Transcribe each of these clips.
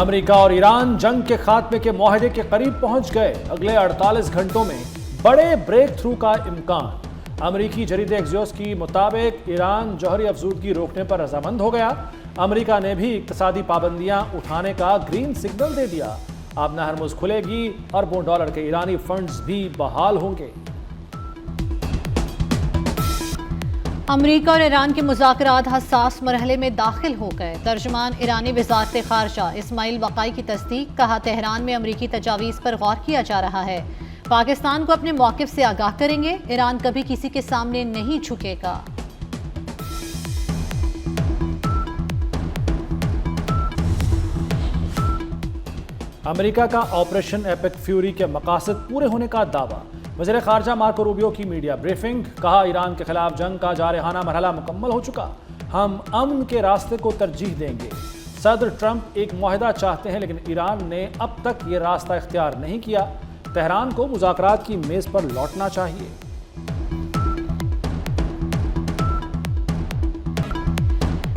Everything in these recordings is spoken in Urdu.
امریکہ اور ایران جنگ کے خاتمے کے معاہدے کے قریب پہنچ گئے۔ اگلے 48 گھنٹوں میں بڑے بریک تھرو کا امکان۔ امریکی جریدے ایکزیوس کی مطابق ایران جوہری افزودگی روکنے پر رضامند ہو گیا۔ امریکہ نے بھی اقتصادی پابندیاں اٹھانے کا گرین سگنل دے دیا۔ اب ہرمز کھلے گی، اربوں ڈالر کے ایرانی فنڈز بھی بحال ہوں گے۔ امریکہ اور ایران کے مذاکرات حساس مرحلے میں داخل ہو گئے۔ ترجمان ایرانی وزارت خارجہ اسماعیل بقائی کی تصدیق، کہا تہران میں امریکی تجاویز پر غور کیا جا رہا ہے۔ پاکستان کو اپنے موقف سے آگاہ کریں گے، ایران کبھی کسی کے سامنے نہیں جھکے گا۔ امریکہ کا آپریشن ایپک فیوری کے مقاصد پورے ہونے کا دعویٰ۔ وزیر خارجہ مارکو روبیو کی میڈیا بریفنگ، کہا ایران کے خلاف جنگ کا جارحانہ مرحلہ مکمل ہو چکا، ہم امن کے راستے کو ترجیح دیں گے۔ صدر ٹرمپ ایک معاہدہ چاہتے ہیں لیکن ایران نے اب تک یہ راستہ اختیار نہیں کیا۔ تہران کو مذاکرات کی میز پر لوٹنا چاہیے۔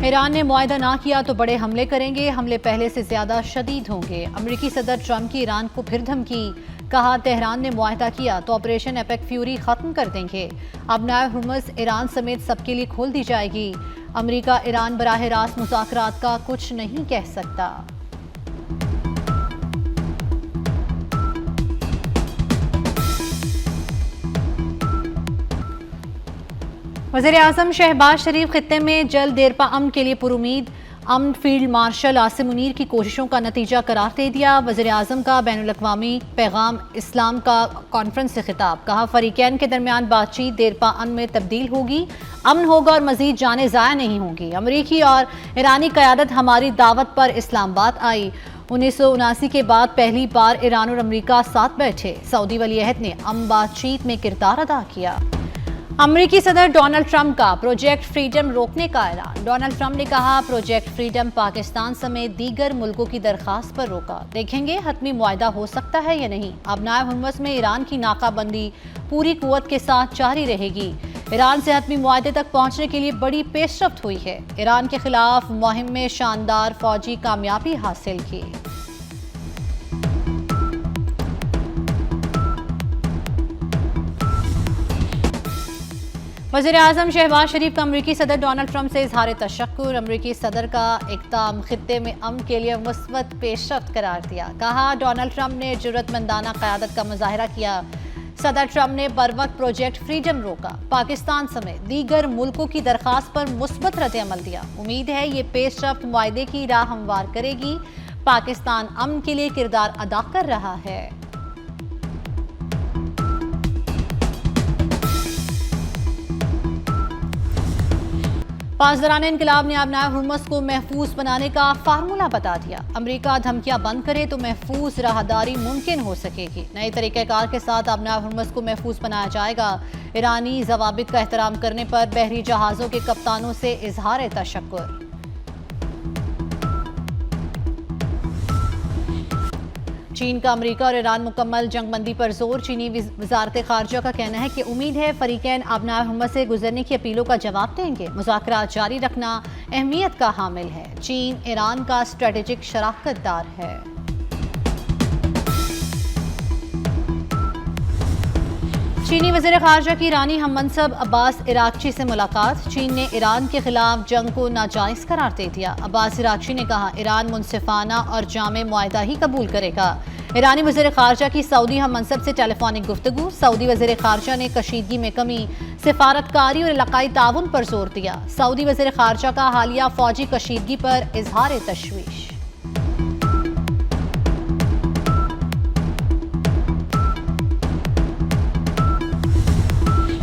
ایران نے معاہدہ نہ کیا تو بڑے حملے کریں گے، حملے پہلے سے زیادہ شدید ہوں گے۔ امریکی صدر ٹرمپ کی ایران کو پھر دھمکی، کہا تہران نے معاہدہ کیا تو آپریشن ایپک فیوری ختم کر دیں گے۔ ابنائے ہرمز ایران سمیت سب کے لیے کھول دی جائے گی۔ امریکہ ایران براہ راست مذاکرات کا کچھ نہیں کہہ سکتا۔ وزیر اعظم شہباز شریف خطے میں جلد دیرپا امن کے لیے پرامید، امن فیلڈ مارشل عاصم منیر کی کوششوں کا نتیجہ قرار دے دیا۔ وزیر اعظم کا بین الاقوامی پیغام اسلام کا کانفرنس سے خطاب، کہا فریقین کے درمیان بات چیت دیرپا امن میں تبدیل ہوگی، امن ہوگا اور مزید جانیں ضائع نہیں ہوں گی۔ امریکی اور ایرانی قیادت ہماری دعوت پر اسلام آباد آئی۔ 1979 کے بعد پہلی بار ایران اور امریکہ ساتھ بیٹھے۔ سعودی ولی عہد نے امن بات چیت میں کردار ادا کیا۔ امریکی صدر ڈونلڈ ٹرمپ کا پروجیکٹ فریڈم روکنے کا اعلان۔ ڈونلڈ ٹرمپ نے کہا پروجیکٹ فریڈم پاکستان سمیت دیگر ملکوں کی درخواست پر روکا، دیکھیں گے حتمی معاہدہ ہو سکتا ہے یا نہیں۔ ابنائے ہرمز میں ایران کی ناکہ بندی پوری قوت کے ساتھ جاری رہے گی۔ ایران سے حتمی معاہدے تک پہنچنے کے لیے بڑی پیش رفت ہوئی ہے۔ ایران کے خلاف مہم میں شاندار فوجی کامیابی حاصل کی۔ وزیر اعظم شہباز شریف کا امریکی صدر ڈونلڈ ٹرمپ سے اظہار تشکر۔ امریکی صدر کا اقدام خطے میں امن کے لیے مثبت پیش رفت قرار دیا، کہا ڈونلڈ ٹرمپ نے جرأت مندانہ قیادت کا مظاہرہ کیا۔ صدر ٹرمپ نے بروقت پروجیکٹ فریڈم روکا، پاکستان سمیت دیگر ملکوں کی درخواست پر مثبت رد عمل دیا۔ امید ہے یہ پیش رفت معاہدے کی راہ ہموار کرے گی۔ پاکستان امن کے لیے کردار ادا کر رہا ہے۔ پاسداران انقلاب نے ابنائے ہرمز کو محفوظ بنانے کا فارمولہ بتا دیا۔ امریکہ دھمکیاں بند کرے تو محفوظ راہداری ممکن ہو سکے گی۔ نئے طریقہ کار کے ساتھ ابنائے ہرمز کو محفوظ بنایا جائے گا۔ ایرانی ضوابط کا احترام کرنے پر بحری جہازوں کے کپتانوں سے اظہار تشکر۔ چین کا امریکہ اور ایران مکمل جنگ بندی پر زور۔ چینی وزارت خارجہ کا کہنا ہے کہ امید ہے فریقین ابنائے ہرمز سے گزرنے کی اپیلوں کا جواب دیں گے۔ مذاکرات جاری رکھنا اہمیت کا حامل ہے۔ چین ایران کا اسٹریٹجک شراکت دار ہے۔ چینی وزیر خارجہ کی ایرانی ہم منصب عباس عراقچی سے ملاقات۔ چین نے ایران کے خلاف جنگ کو ناجائز قرار دے دیا۔ عباس عراقچی نے کہا ایران منصفانہ اور جامع معاہدہ ہی قبول کرے گا۔ ایرانی وزیر خارجہ کی سعودی ہم منصب سے ٹیلی فونک گفتگو۔ سعودی وزیر خارجہ نے کشیدگی میں کمی، سفارتکاری اور علاقائی تعاون پر زور دیا۔ سعودی وزیر خارجہ کا حالیہ فوجی کشیدگی پر اظہار تشویش۔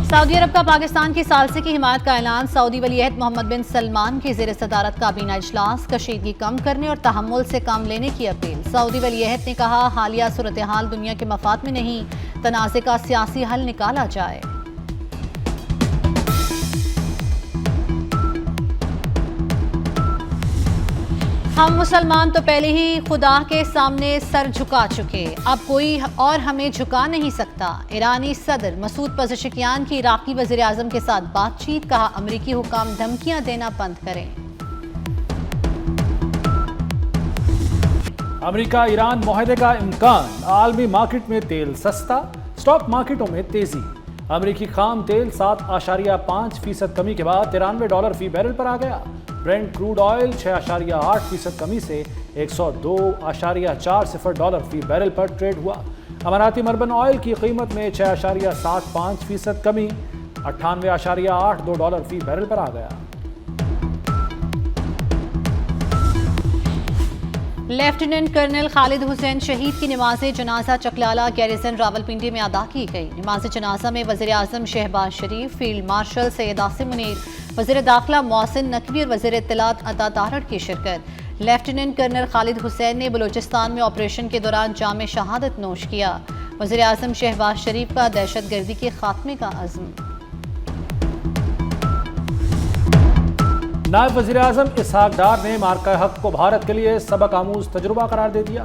سعودی عرب کا پاکستان کی ثالثی کی حمایت کا اعلان۔ سعودی ولی عہد محمد بن سلمان کی زیر صدارت کابینہ اجلاس، کشیدگی کم کرنے اور تحمل سے کام لینے کی اپیل۔ سعودی ولی عہد نے کہا حالیہ صورتحال دنیا کے مفاد میں نہیں، تنازع کا سیاسی حل نکالا جائے۔ ہم مسلمان تو پہلے ہی خدا کے سامنے سر جھکا چکے، اب کوئی اور ہمیں جھکا نہیں سکتا۔ ایرانی صدر مسعود پزشکیان کی عراقی وزیر اعظم کے ساتھ بات چیت، کہا امریکی حکام دھمکیاں دینا بند کریں۔ امریکہ ایران معاہدے کا امکان، عالمی مارکیٹ میں تیل سستا، اسٹاک مارکیٹوں میں تیزی۔ امریکی خام تیل 7.5% کمی کے بعد $93 فی بیرل پر آ گیا۔ برنٹ کروڈ آئل 6.8% کمی سے $102.40 فی بیرل پر ٹریڈ ہوا۔ اماراتی مربن آئل کی قیمت میں 6.75% کمی، $98.82 فی بیرل پر آ گیا۔ لیفٹیننٹ کرنل خالد حسین شہید کی نماز جنازہ چکلالہ گیریزن راولپنڈی میں ادا کی گئی۔ نماز جنازہ میں وزیر اعظم شہباز شریف، فیلڈ مارشل سید عاصم منیر، وزیر داخلہ محسن نقوی اور وزیر اطلاعات عطا طاہر کی شرکت۔ لیفٹیننٹ کرنل خالد حسین نے بلوچستان میں آپریشن کے دوران جام شہادت نوش کیا۔ وزیر اعظم شہباز شریف کا دہشت گردی کے خاتمے کا عزم۔ نائب وزیر اعظم اسحاق ڈار نے مارکہ حق کو بھارت کے لیے سبق آموز تجربہ قرار دے دیا۔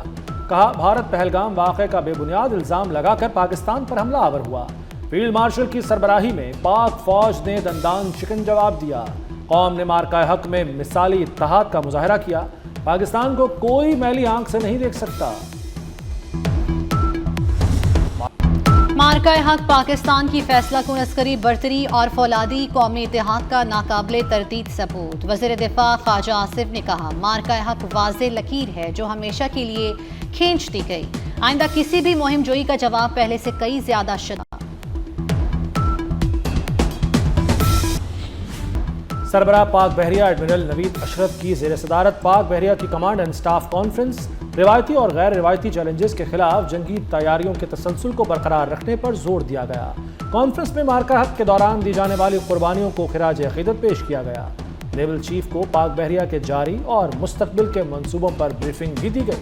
کہا، بھارت پہلگام واقعے کا بے بنیاد الزام لگا کر پاکستان پر حملہ آور ہوا۔ فیلڈ مارشل کی سربراہی میں پاک فوج نے دندان شکن جواب دیا۔ قوم نے مارکہ حق میں مثالی اتحاد کا مظاہرہ کیا۔ پاکستان کو کوئی میلی آنکھ سے نہیں دیکھ سکتا۔ مارکہ حق پاکستان کی فیصلہ کن عسکری برتری اور فولادی قومی اتحاد کا ناقابل تردید ثبوت۔ وزیر دفاع خواجہ آصف نے کہا، مارکہ حق واضح لکیر ہے جو ہمیشہ کے لیے کھینچ دی گئی۔ آئندہ کسی بھی مہم جوئی کا جواب پہلے سے کئی زیادہ شدید۔ سربراہ پاک بحریہ ایڈمرل نوید اشرف کی زیر صدارت پاک بحریہ کی کمانڈ اینڈ سٹاف کانفرنس، روایتی اور غیر روایتی چیلنجز کے خلاف جنگی تیاریوں کے تسلسل کو برقرار رکھنے پر زور دیا گیا۔ کانفرنس میں مارکہ حق کے دوران دی جانے والی قربانیوں کو خراج عقیدت پیش کیا گیا۔ نیول چیف کو پاک بحریہ کے جاری اور مستقبل کے منصوبوں پر بریفنگ بھی دی گئی۔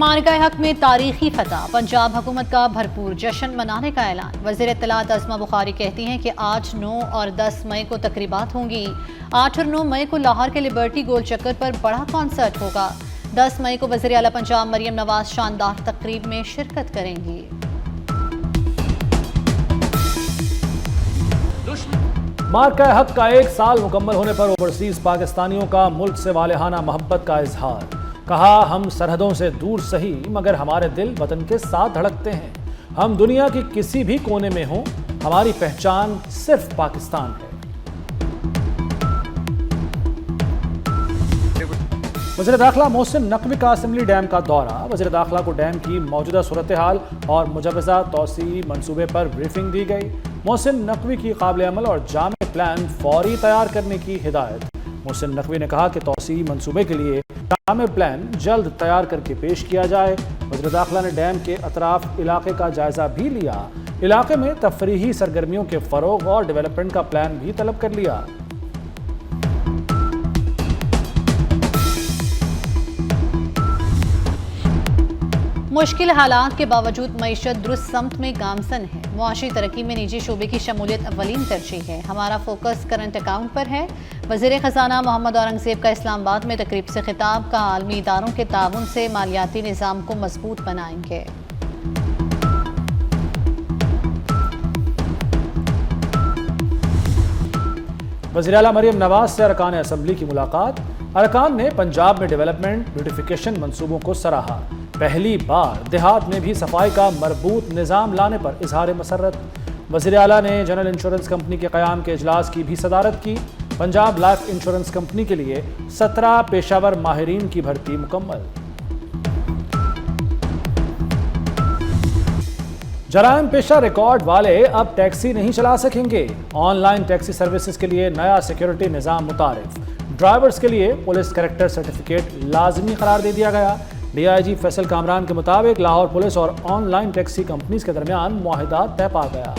مارکہ حق میں تاریخی فتح، پنجاب حکومت کا بھرپور جشن منانے کا اعلان۔ وزیر اطلاعات عظمہ بخاری کہتی ہیں کہ 8، 9 اور 10 مئی کو تقریبات ہوں گی۔ 8 اور 9 مئی کو لاہور کے لبرٹی گول چکر پر بڑا کانسرٹ ہوگا۔ 10 مئی کو وزیر اعلیٰ پنجاب مریم نواز شاندار تقریب میں شرکت کریں گی۔ مارکہ حق کا 1 سال مکمل ہونے پر اوورسیز پاکستانیوں کا ملک سے والہانہ محبت کا اظہار۔ کہا، ہم سرحدوں سے دور سہی مگر ہمارے دل وطن کے ساتھ دھڑکتے ہیں۔ ہم دنیا کے کسی بھی کونے میں ہوں، ہماری پہچان صرف پاکستان ہے۔ وزیر داخلہ محسن نقوی کا اسمبلی ڈیم کا دورہ۔ وزیر داخلہ کو ڈیم کی موجودہ صورتحال اور مجوزہ توسیعی منصوبے پر بریفنگ دی گئی۔ محسن نقوی کی قابل عمل اور جامع پلان فوری تیار کرنے کی ہدایت۔ محسن نقوی نے کہا کہ توسیعی منصوبے کے لیے جامع پلان جلد تیار کر کے پیش کیا جائے۔ وزیر داخلہ نے ڈیم کے اطراف علاقے کا جائزہ بھی لیا۔ علاقے میں تفریحی سرگرمیوں کے فروغ اور ڈیولپمنٹ کا پلان بھی طلب کر لیا۔ مشکل حالات کے باوجود معیشت درست سمت میں گامزن ہے۔ معاشی ترقی میں نجی شعبے کی شمولیت اولین ترجیح ہے۔ ہمارا فوکس کرنٹ اکاؤنٹ پر ہے۔ وزیر خزانہ محمد اورنگزیب کا اسلام آباد میں تقریب سے خطاب۔ کا عالمی اداروں کے تعاون سے مالیاتی نظام کو مضبوط بنائیں گے۔ وزیر اعلیٰ مریم نواز سے ارکان اسمبلی کی ملاقات۔ ارکان نے پنجاب میں ڈیولپمنٹ بیوٹیفیکیشن منصوبوں کو سراہا۔ پہلی بار دیہات میں بھی صفائی کا مربوط نظام لانے پر اظہار مسرت۔ وزیر اعلیٰ نے جنرل انشورنس کمپنی کے قیام کے اجلاس کی بھی صدارت کی۔ پنجاب لائف انشورنس کمپنی کے لیے 17 پیشہ ور ماہرین کی بھرتی مکمل۔ جرائم پیشہ ریکارڈ والے اب ٹیکسی نہیں چلا سکیں گے۔ آن لائن ٹیکسی سروسز کے لیے نیا سیکیورٹی نظام متعارف۔ ڈرائیورز کے لیے پولیس کریکٹر سرٹیفکیٹ لازمی قرار دے دیا گیا۔ ڈی آئی جی فیصل کامران کے مطابق لاہور پولیس اور آن لائن ٹیکسی کمپنیز کے درمیان معاہدہ طے پا گیا۔